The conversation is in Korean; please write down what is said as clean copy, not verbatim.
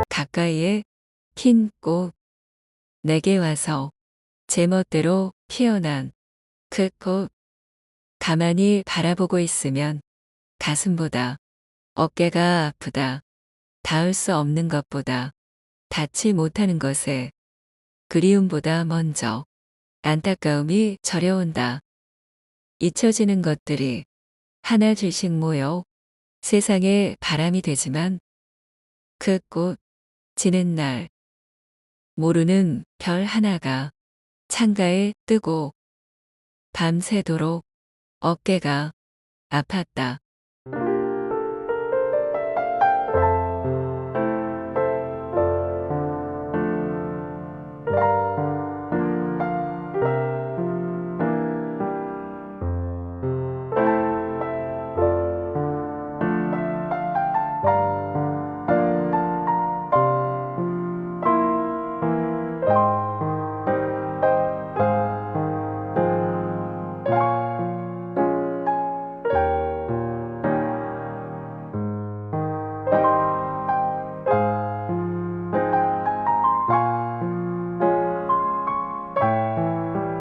가까이에 핀 꽃 내게 와서 제멋대로 피어난 그 꽃 가만히 바라보고 있으면 가슴보다 어깨가 아프다. 닿을 수 없는 것보다 닿지 못하는 것에 그리움보다 먼저 안타까움이 저려온다. 잊혀지는 것들이 하나 둘씩 모여 세상에 바람이 되지만 그 꽃 지는 날 모르는 별 하나가 창가에 뜨고 밤새도록 어깨가 아팠다.